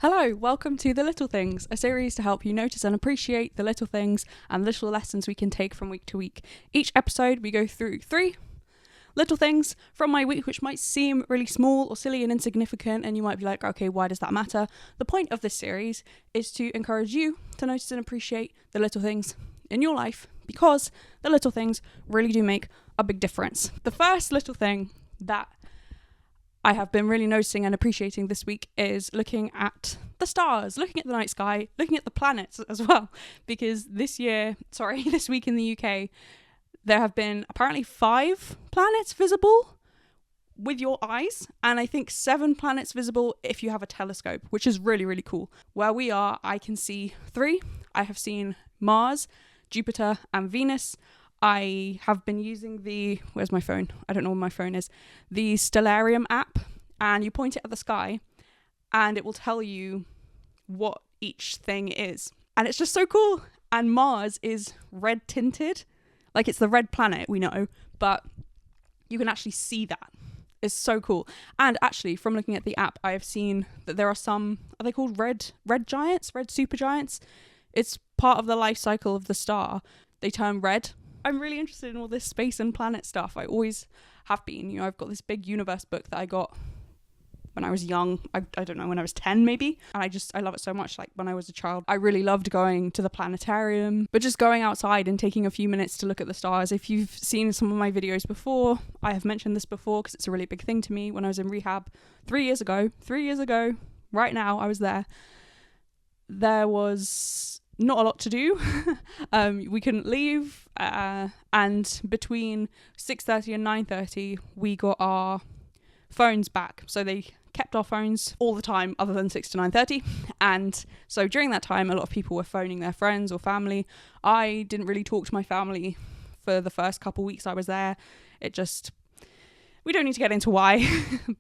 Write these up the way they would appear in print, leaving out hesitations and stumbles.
Hello, welcome to The Little Things, a series to help you notice and appreciate the little things and little lessons we can take from week to week. Each episode we go through 3 little things from my week which might seem really small or silly and insignificant, and you might be like, okay, why does that matter? The point of this series is to encourage you to notice and appreciate the little things in your life, because the little things really do make a big difference. The first little thing that I have been really noticing and appreciating this week is looking at the stars, looking at the night sky, looking at the planets as well, because this week in the UK, there have been apparently 5 planets visible with your eyes, and I think 7 planets visible if you have a telescope, which is really, really cool. Where we are, I can see 3. I have seen Mars, Jupiter, and Venus. I have been using where's my phone? I don't know where my phone is. The Stellarium app, and you point it at the sky and it will tell you what each thing is. And it's just so cool. And Mars is red tinted. Like, it's the red planet, we know, but you can actually see that. It's so cool. And actually, from looking at the app, I have seen that there are some, are they called red giants, red supergiants? It's part of the life cycle of the star. They turn red. I'm really interested in all this space and planet stuff. I always have been. You know, I've got this big universe book that I got when I was young. I don't know, when I was 10 maybe. And I love it so much. Like, when I was a child, I really loved going to the planetarium, but just going outside and taking a few minutes to look at the stars. If you've seen some of my videos before, I have mentioned this before because it's a really big thing to me. When I was in rehab 3 years ago, right now, I was there. There was not a lot to do. We couldn't leave, and between 6:30 and 9:30 we got our phones back, so they kept our phones all the time other than 6 to 9:30, and so during that time a lot of people were phoning their friends or family. I didn't really talk to my family for the first couple weeks I was there. We don't need to get into why,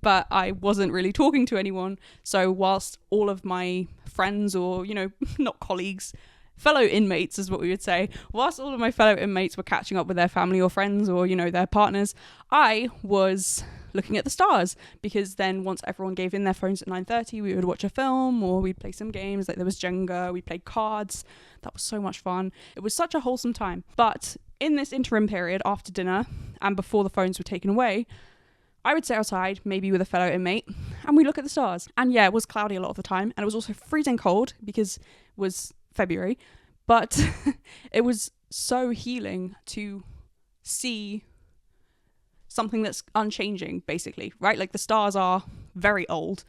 but I wasn't really talking to anyone. So whilst all of my friends, or, you know, not colleagues, fellow inmates is what we would say, whilst all of my fellow inmates were catching up with their family or friends or, you know, their partners, I was looking at the stars, because then once everyone gave in their phones at 9:30, we would watch a film or we'd play some games. Like, there was Jenga, we played cards. That was so much fun. It was such a wholesome time. But in this interim period after dinner and before the phones were taken away, I would sit outside, maybe with a fellow inmate, and we look at the stars. And yeah, it was cloudy a lot of the time, and it was also freezing cold because it was February, but it was so healing to see something that's unchanging, basically, right? Like, the stars are very old.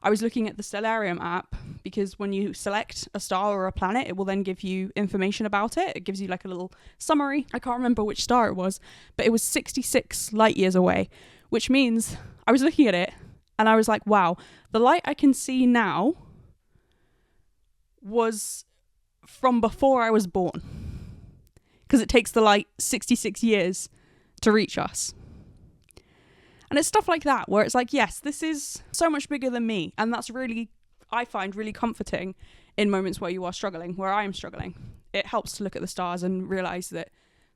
I was looking at the Stellarium app, because when you select a star or a planet, it will then give you information about it. It gives you like a little summary. I can't remember which star it was, but it was 66 light years away, which means I was looking at it and I was like, wow, the light I can see now was from before I was born, because it takes the light 66 years to reach us. And it's stuff like that where it's like, yes, this is so much bigger than me. And that's really, I find, really comforting in moments where you are struggling, where I am struggling. It helps to look at the stars and realize that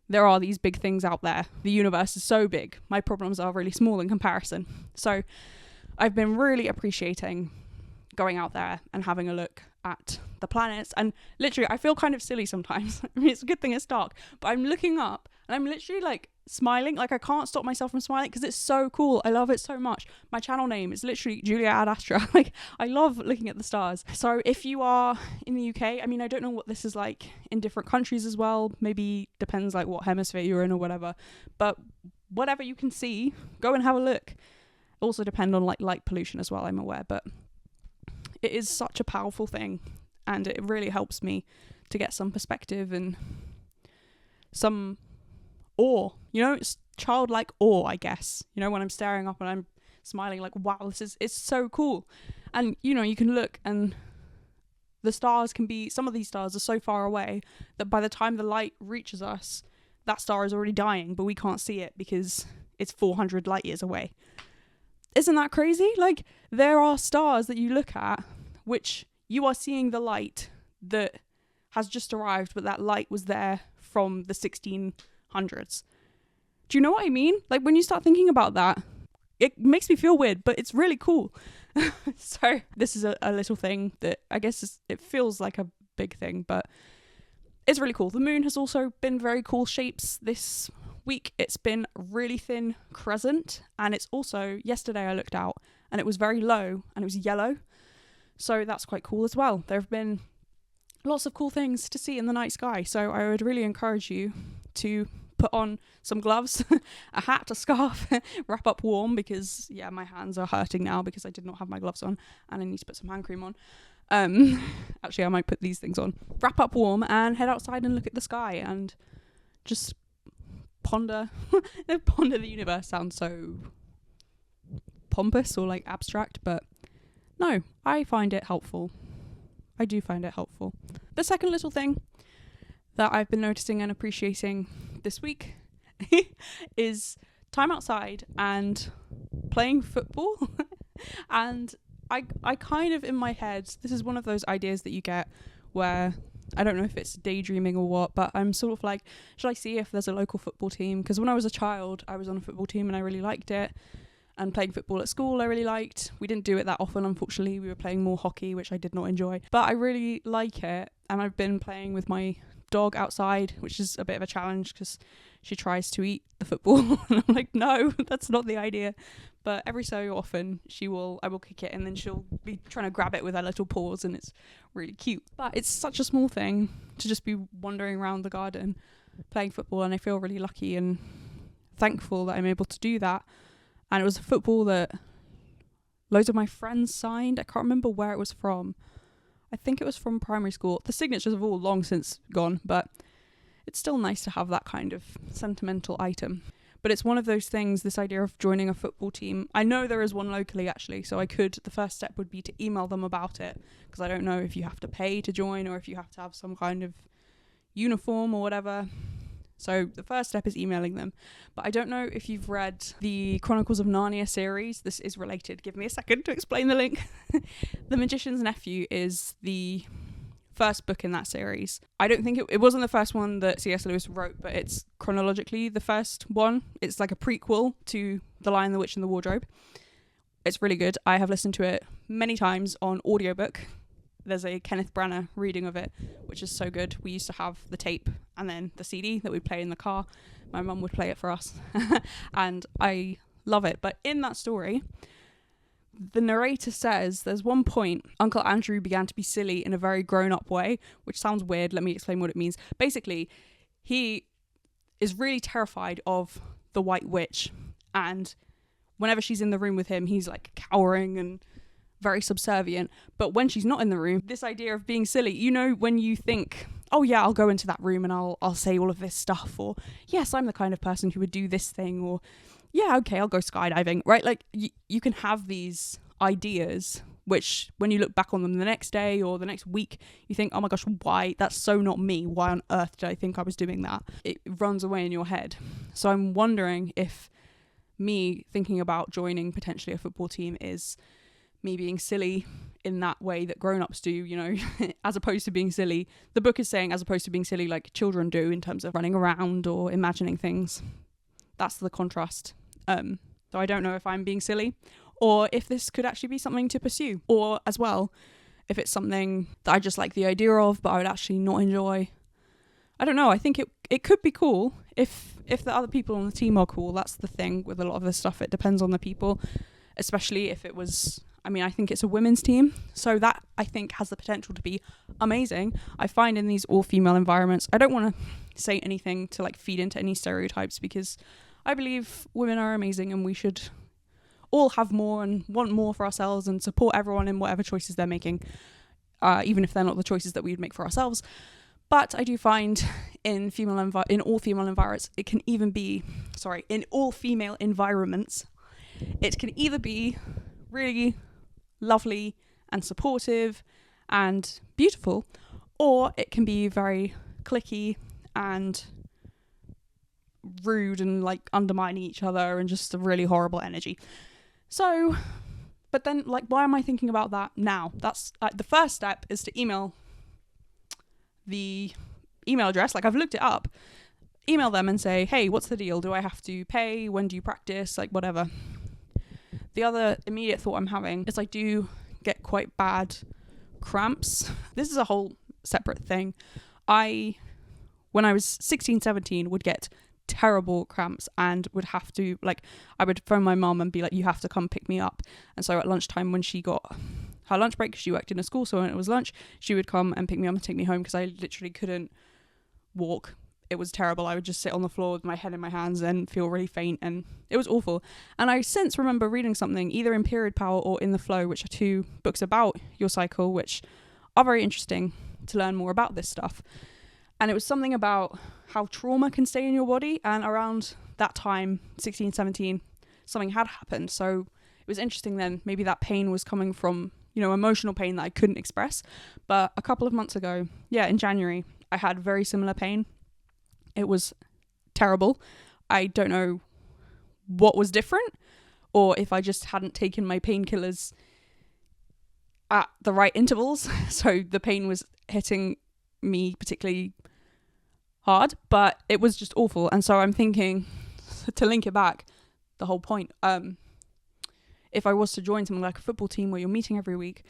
there are these big things out there. The universe is so big. My problems are really small in comparison. So I've been really appreciating going out there and having a look at the planets. And literally, I feel kind of silly sometimes. I mean, it's a good thing it's dark, but I'm looking up and I'm literally like smiling. Like, I can't stop myself from smiling because it's so cool. I love it so much. My channel name is literally Julia Adastra. Like, I love looking at the stars. So if you are in the UK, I mean, I don't know what this is like in different countries as well. Maybe depends like what hemisphere you're in or whatever. But whatever you can see, go and have a look. Also depend on like light pollution as well, I'm aware. But it is such a powerful thing, and it really helps me to get some perspective and some awe, you know, it's childlike awe, I guess, you know, when I'm staring up and I'm smiling like, wow, it's so cool. And, you know, you can look and the stars some of these stars are so far away that by the time the light reaches us, that star is already dying, but we can't see it because it's 400 light years away. Isn't that crazy? Like, there are stars that you look at which you are seeing the light that has just arrived, but that light was there from the 1600s. Do you know what I mean? Like, when you start thinking about that, it makes me feel weird, but it's really cool. So this is a little thing that I guess it feels like a big thing, but it's really cool. The moon has also been very cool shapes this week. It's been really thin crescent, and it's also, yesterday I looked out and it was very low and it was yellow. So that's quite cool as well. There have been lots of cool things to see in the night sky. So I would really encourage you to put on some gloves, a hat, a scarf, wrap up warm, because my hands are hurting now because I did not have my gloves on and I need to put some hand cream on. Actually, I might put these things on. Wrap up warm and head outside and look at the sky and just ponder. Ponder the universe sounds so pompous or like abstract, but no, I find it helpful. I do find it helpful. The second little thing that I've been noticing and appreciating this week is time outside and playing football. And I kind of, in my head, this is one of those ideas that you get where I don't know if it's daydreaming or what, but I'm sort of like, should I see if there's a local football team? Because when I was a child, I was on a football team and I really liked it. And playing football at school, I really liked. We didn't do it that often, unfortunately. We were playing more hockey, which I did not enjoy. But I really like it. And I've been playing with my dog outside, which is a bit of a challenge because she tries to eat the football. And I'm like, no, that's not the idea. But every so often, I will kick it and then she'll be trying to grab it with her little paws, and it's really cute. But it's such a small thing to just be wandering around the garden playing football, and I feel really lucky and thankful that I'm able to do that. And it was a football that loads of my friends signed. I can't remember where it was from. I think it was from primary school. The signatures have all long since gone, but it's still nice to have that kind of sentimental item. But it's one of those things, this idea of joining a football team. I know there is one locally, actually, so the first step would be to email them about it, because I don't know if you have to pay to join or if you have to have some kind of uniform or whatever. So the first step is emailing them. But I don't know if you've read the Chronicles of Narnia series. This is related. Give me a second to explain the link. The Magician's Nephew is the first book in that series. I don't think it wasn't the first one that C.S. Lewis wrote, but it's chronologically the first one. It's like a prequel to The Lion, the Witch and the Wardrobe. It's really good. I have listened to it many times on audiobook. There's a Kenneth Branagh reading of it, which is so good. We used to have the tape and then the CD that we'd play in the car. My mum would play it for us. And I love it. But in that story, the narrator says there's one point Uncle Andrew began to be silly in a very grown-up way, which sounds weird. Let me explain what it means. Basically, he is really terrified of the White Witch. And whenever she's in the room with him, he's like cowering and very subservient. But when she's not in the room, this idea of being silly, when you think, oh yeah, I'll go into that room and I'll say all of this stuff, or yes, I'm the kind of person who would do this thing, or yeah, okay, I'll go skydiving, right? Like you can have these ideas which when you look back on them the next day or the next week, you think, oh my gosh, why? That's so not me. Why on earth did I think I was doing that? It runs away in your head. So I'm wondering if me thinking about joining potentially a football team is me being silly in that way that grown-ups do, as opposed to being silly. The book is saying as opposed to being silly like children do in terms of running around or imagining things. That's the contrast. So I don't know if I'm being silly or if this could actually be something to pursue, or as well, if it's something that I just like the idea of but I would actually not enjoy. I don't know. I think it could be cool if the other people on the team are cool. That's the thing with a lot of this stuff. It depends on the people, especially if it was... I think it's a women's team, so that I think has the potential to be amazing. I find in these all-female environments, I don't want to say anything to like feed into any stereotypes, because I believe women are amazing and we should all have more and want more for ourselves and support everyone in whatever choices they're making, even if they're not the choices that we'd make for ourselves. But I do find in all female environments, in all female environments, it can either be really lovely and supportive and beautiful, or it can be very cliquey and rude and like undermining each other and just a really horrible energy. So, but then like, why am I thinking about that now? That's the first step is to email the email address. Like, I've looked it up, email them and say, hey, what's the deal? Do I have to pay? When do you practice? Like, whatever. The other immediate thought I'm having is I do get quite bad cramps. This is a whole separate thing. When I was 16, 17, would get terrible cramps and would have to, like, I would phone my mum and be like, you have to come pick me up. And so at lunchtime, when she got her lunch break, she worked in a school, so when it was lunch, she would come and pick me up and take me home because I literally couldn't walk. It was terrible. I would just sit on the floor with my head in my hands and feel really faint, and it was awful. And I since remember reading something either in Period Power or in The Flow, which are 2 books about your cycle, which are very interesting to learn more about this stuff. And it was something about how trauma can stay in your body, and around that time, 16, 17, something had happened. So it was interesting then, maybe that pain was coming from, emotional pain that I couldn't express. But a couple of months ago, in January, I had very similar pain. It was terrible. I don't know what was different, or if I just hadn't taken my painkillers at the right intervals. So the pain was hitting me particularly hard, but it was just awful. And so I'm thinking, to link it back, the whole point, if I was to join something like a football team where you're meeting every week,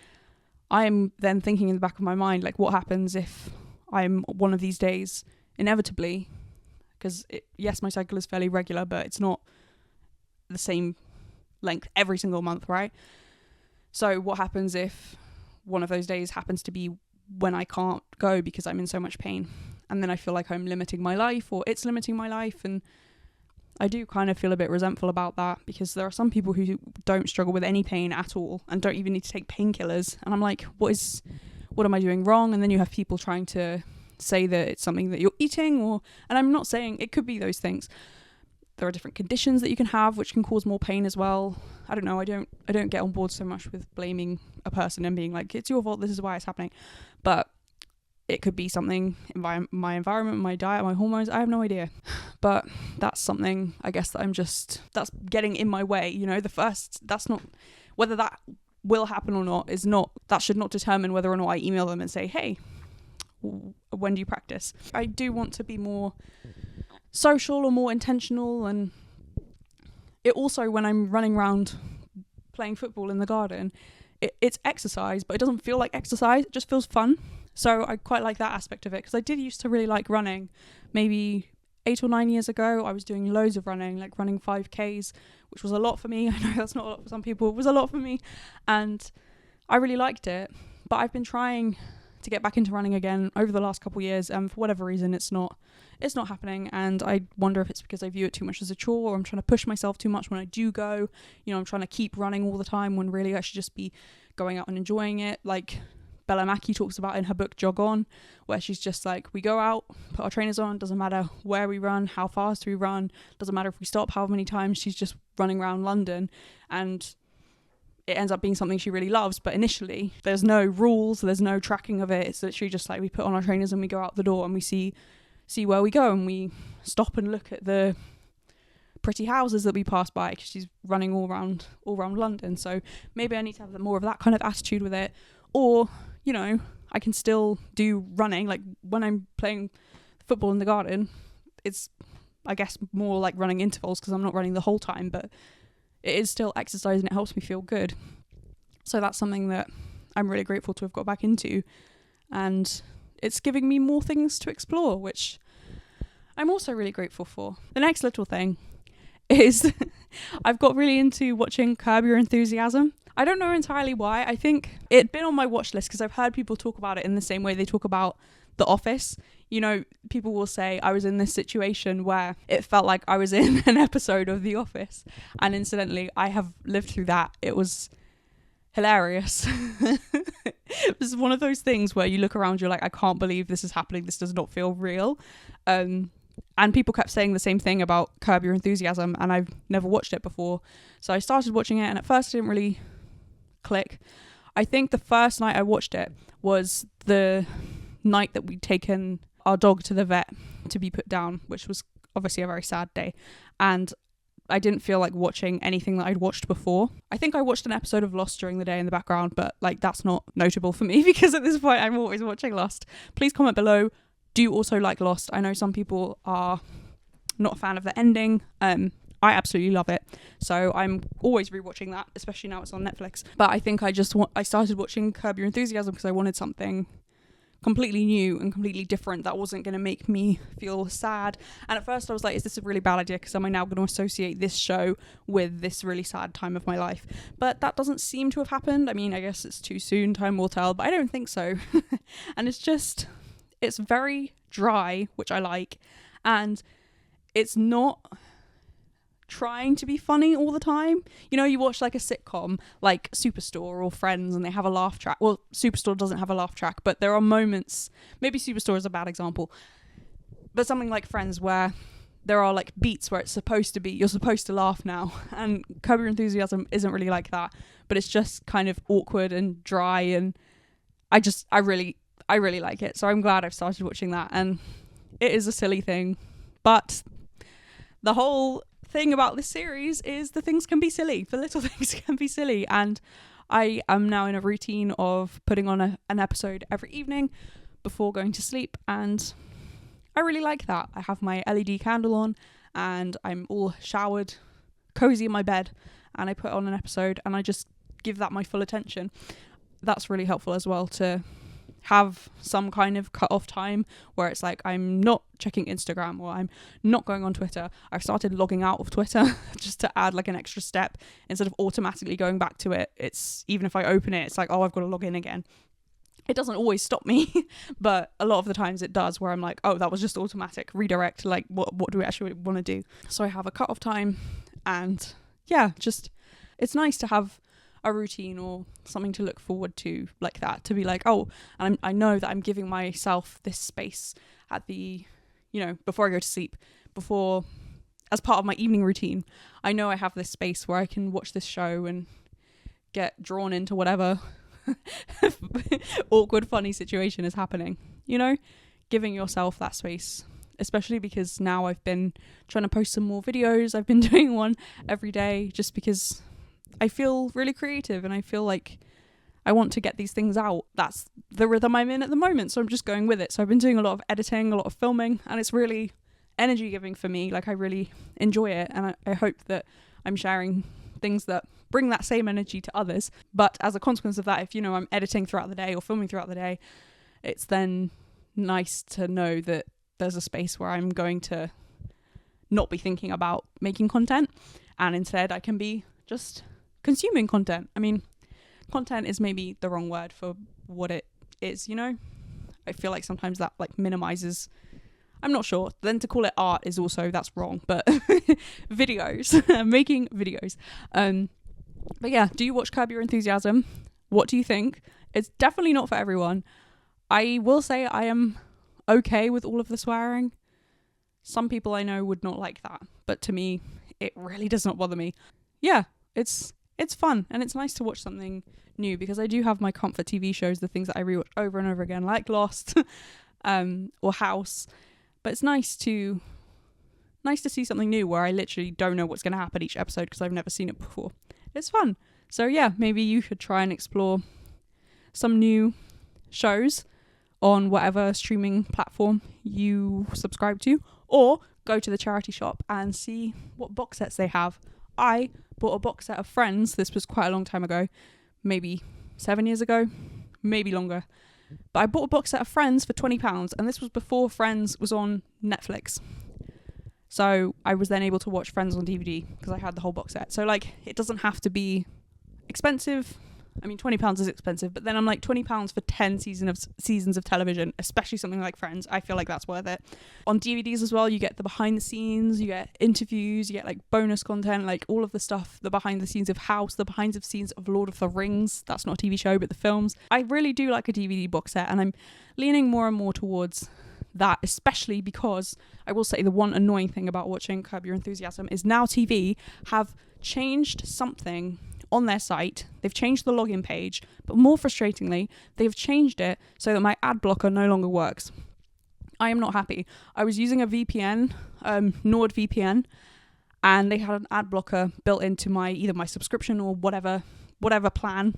I'm then thinking in the back of my mind, like, what happens if I'm one of these days inevitably, because yes, my cycle is fairly regular, but it's not the same length every single month, right? So what happens if one of those days happens to be when I can't go because I'm in so much pain? And then I feel like I'm limiting my life, or it's limiting my life. And I do kind of feel a bit resentful about that, because there are some people who don't struggle with any pain at all and don't even need to take painkillers. And I'm like, what am I doing wrong? And then you have people trying to say that it's something that you're eating, and I'm not saying it could be those things. There are different conditions that you can have which can cause more pain as well. I don't know. I don't get on board so much with blaming a person and being like, it's your fault, this is why it's happening. But it could be something, my environment, my diet, my hormones, I have no idea. But that's something, I guess, that's getting in my way. That's not, whether that will happen or not, that should not determine whether or not I email them and say, hey, when do you practice? I do want to be more social or more intentional. And it also, when I'm running around playing football in the garden, it's exercise, but it doesn't feel like exercise. It just feels fun. So I quite like that aspect of it, because I did used to really like running. Maybe 8 or 9 years ago, I was doing loads of running, like running 5Ks, which was a lot for me. I know that's not a lot for some people. It was a lot for me, and I really liked it. But I've been trying to get back into running again over the last couple of years, and for whatever reason it's not happening. And I wonder if it's because I view it too much as a chore, or I'm trying to push myself too much when I do go. I'm trying to keep running all the time when really I should just be going out and enjoying it, like Bella Mackie talks about in her book Jog On, where she's just like, we go out, put our trainers on, doesn't matter where we run, how fast we run, doesn't matter if we stop how many times. She's just running around London, and it ends up being something she really loves. But initially there's no rules, there's no tracking of it. It's literally just like we put on our trainers and we go out the door and we see where we go, and we stop and look at the pretty houses that we pass by, because she's running all around London. So maybe I need to have more of that kind of attitude with it. Or I can still do running, like when I'm playing football in the garden, it's, I guess, more like running intervals, because I'm not running the whole time, but it is still exercise and it helps me feel good. So that's something that I'm really grateful to have got back into, and it's giving me more things to explore, which I'm also really grateful for. The next little thing is I've got really into watching Curb Your Enthusiasm. I don't know entirely why. I think it'd been on my watch list because I've heard people talk about it in the same way they talk about The Office. People will say, I was in this situation where it felt like I was in an episode of The Office. And incidentally, I have lived through that. It was hilarious. It was one of those things where you look around, you're like, I can't believe this is happening. This does not feel real. And people kept saying the same thing about Curb Your Enthusiasm, and I've never watched it before. So I started watching it, and at first it didn't really click. I think the first night I watched it was the night that we'd taken our dog to the vet to be put down, which was obviously a very sad day. And I didn't feel like watching anything that I'd watched before. I think I watched an episode of Lost during the day in the background, but that's not notable for me because at this point I'm always watching Lost. Please comment below. Do you also like Lost? I know some people are not a fan of the ending. I absolutely love it. So I'm always rewatching that, especially now it's on Netflix. But I think I started watching Curb Your Enthusiasm because I wanted something completely new and completely different that wasn't going to make me feel sad. And at first I was like, is this a really bad idea, because am I now going to associate this show with this really sad time of my life? But that doesn't seem to have happened. I mean, I guess it's too soon, time will tell, but I don't think so. And it's very dry, which I like, and it's not trying to be funny all the time. You know, you watch like a sitcom like Superstore or Friends and they have a laugh track. Well, Superstore doesn't have a laugh track, but there are moments, maybe Superstore is a bad example, but something like Friends where there are like beats where it's supposed to be, you're supposed to laugh now. And Curb Your Enthusiasm isn't really like that, but it's just kind of awkward and dry, and I really like it. So I'm glad I've started watching that. And it is a silly thing, but the whole thing about this series is the things can be silly. The little things can be silly. And I am now in a routine of putting on an episode every evening before going to sleep. And I really like that. I have my LED candle on and I'm all showered, cozy in my bed, and I put on an episode and I just give that my full attention. That's really helpful as well, to have some kind of cut off time where it's like I'm not checking Instagram or I'm not going on Twitter. I've started logging out of Twitter just to add like an extra step instead of automatically going back to it. It's even if I open it, it's like, oh, I've got to log in again. It doesn't always stop me, but a lot of the times it does, where I'm like, oh, that was just automatic redirect. Like what do we actually want to do? So I have a cut off time, and yeah, just it's nice to have a routine or something to look forward to like that, to be like, oh, and I know that I'm giving myself this space at the, you know, before I go to sleep, before, as part of my evening routine, I know I have this space where I can watch this show and get drawn into whatever awkward, funny situation is happening, you know, giving yourself that space. Especially because now I've been trying to post some more videos. I've been doing one every day just because I feel really creative and I feel like I want to get these things out. That's the rhythm I'm in at the moment, so I'm just going with it. So I've been doing a lot of editing, a lot of filming, and it's really energy giving for me. Like I really enjoy it, and I hope that I'm sharing things that bring that same energy to others. But as a consequence of that, if, you know, I'm editing throughout the day or filming throughout the day, it's then nice to know that there's a space where I'm going to not be thinking about making content, and instead I can be just consuming content. I mean, content is maybe the wrong word for what it is, you know? I feel like sometimes that like minimizes, I'm not sure. Then to call it art is also, that's wrong, but videos, making videos. But yeah, do you watch Curb Your Enthusiasm? What do you think? It's definitely not for everyone. I will say I am okay with all of the swearing. Some people I know would not like that, but to me, it really does not bother me. Yeah, it's fun, and it's nice to watch something new, because I do have my comfort TV shows, the things that I rewatch over and over again, like Lost or House. But it's nice to see something new where I literally don't know what's going to happen each episode because I've never seen it before. It's fun. So yeah, maybe you could try and explore some new shows on whatever streaming platform you subscribe to, or go to the charity shop and see what box sets they have. I bought a box set of Friends. This was quite a long time ago, maybe 7 years ago, maybe longer. But I bought a box set of Friends for £20, and this was before Friends was on Netflix. So I was then able to watch Friends on DVD because I had the whole box set. So like, it doesn't have to be expensive. I mean, £20 is expensive, but then I'm like, £20 for 10 seasons of television, especially something like Friends, I feel like that's worth it. On DVDs as well, you get the behind the scenes, you get interviews, you get like bonus content, like all of the stuff, the behind the scenes of House, the behind the scenes of Lord of the Rings. That's not a TV show, but the films. I really do like a DVD box set, and I'm leaning more and more towards that, especially because I will say the one annoying thing about watching Curb Your Enthusiasm is Now TV have changed something on their site. They've changed the login page, but more frustratingly, they've changed it so that my ad blocker no longer works. I am not happy. I was using a VPN, NordVPN, and they had an ad blocker built into either my subscription or whatever plan.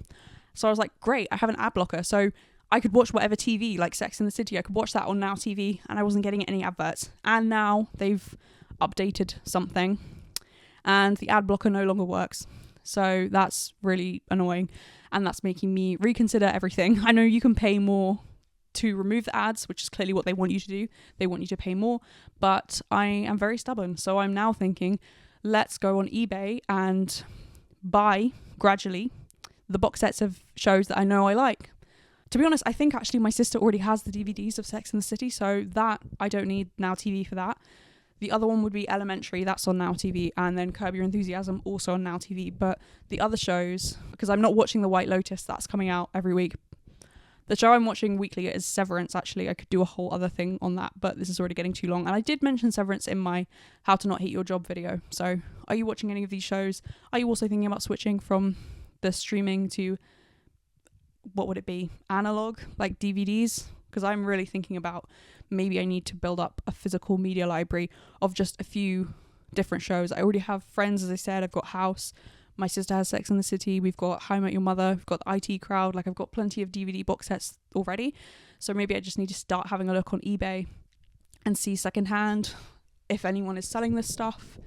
So I was like, great, I have an ad blocker. So I could watch whatever TV, like Sex and the City, I could watch that on Now TV, and I wasn't getting any adverts. And now they've updated something, and the ad blocker no longer works. So that's really annoying, and that's making me reconsider everything. I know you can pay more to remove the ads, which is clearly what they want you to do. They want you to pay more, but I am very stubborn. So I'm now thinking, let's go on eBay and buy gradually the box sets of shows that I know I like. To be honest, I think actually my sister already has the DVDs of Sex and the City, so that I don't need Now TV for that. The other one would be Elementary, that's on Now TV, and then Curb Your Enthusiasm, also on Now TV. But the other shows, because I'm not watching The White Lotus, that's coming out every week. The show I'm watching weekly is Severance, actually. I could do a whole other thing on that, but this is already getting too long. And I did mention Severance in my How to Not Hate Your Job video. So are you watching any of these shows? Are you also thinking about switching from the streaming to, what would it be, analog, like DVDs? Because I'm really thinking about maybe I need to build up a physical media library of just a few different shows. I already have Friends, as I said. I've got House. My sister has Sex and the City. We've got How I Met Your Mother. We've got the IT Crowd. Like, I've got plenty of DVD box sets already. So maybe I just need to start having a look on eBay and see secondhand if anyone is selling this stuff.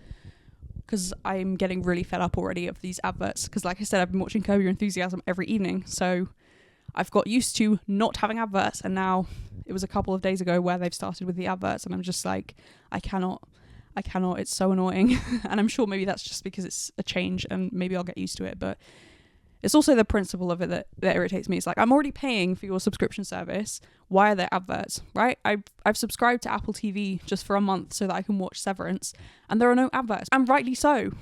Because I'm getting really fed up already of these adverts. Because like I said, I've been watching Curb Your Enthusiasm every evening. So I've got used to not having adverts. And now it was a couple of days ago where they've started with the adverts. And I'm just like, I cannot, it's so annoying. And I'm sure maybe that's just because it's a change and maybe I'll get used to it, but it's also the principle of it that irritates me. It's like, I'm already paying for your subscription service. Why are there adverts, right? I've subscribed to Apple TV just for a month so that I can watch Severance, and there are no adverts, and rightly so.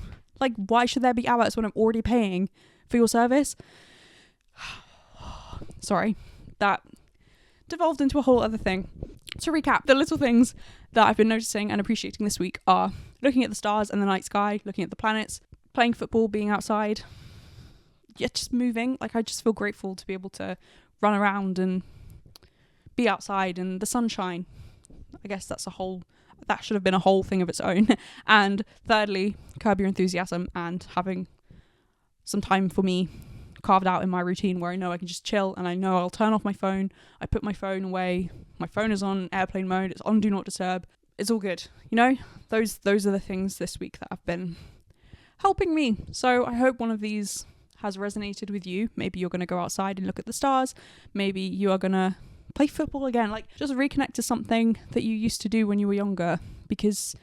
Like, why should there be adverts when I'm already paying for your service? Sorry, that devolved into a whole other thing. To recap, the little things that I've been noticing and appreciating this week are looking at the stars and the night sky, looking at the planets, playing football, being outside, just moving. Like, I just feel grateful to be able to run around and be outside and the sunshine. I guess that should have been a whole thing of its own. And thirdly, Curb Your Enthusiasm and having some time for me carved out in my routine where I know I can just chill and I know I'll turn off my phone. I put my phone away. My phone is on airplane mode. It's on Do Not Disturb. It's all good. You know, those are the things this week that have been helping me. So I hope one of these has resonated with you. Maybe you're going to go outside and look at the stars. Maybe you are going to play football again. Like, just reconnect to something that you used to do when you were younger, because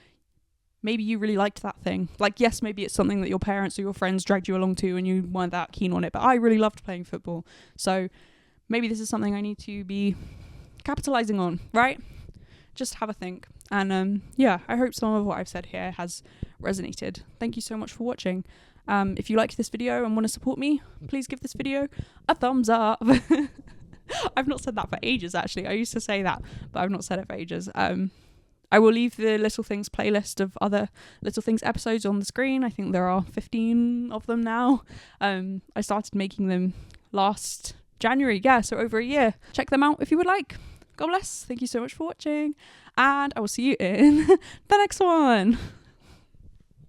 maybe you really liked that thing. Like, yes, maybe it's something that your parents or your friends dragged you along to and you weren't that keen on it, but I really loved playing football. So maybe this is something I need to be capitalizing on, right? Just have a think. And yeah, I hope some of what I've said here has resonated. Thank you so much for watching. If you liked this video and want to support me, please give this video a thumbs up. I've not said that for ages, actually. I used to say that, but I've not said it for ages. I will leave the Little Things playlist of other Little Things episodes on the screen. I think there are 15 of them now. I started making them last January, so over a year. Check them out if you would like. God bless. Thank you so much for watching, and I will see you in the next one.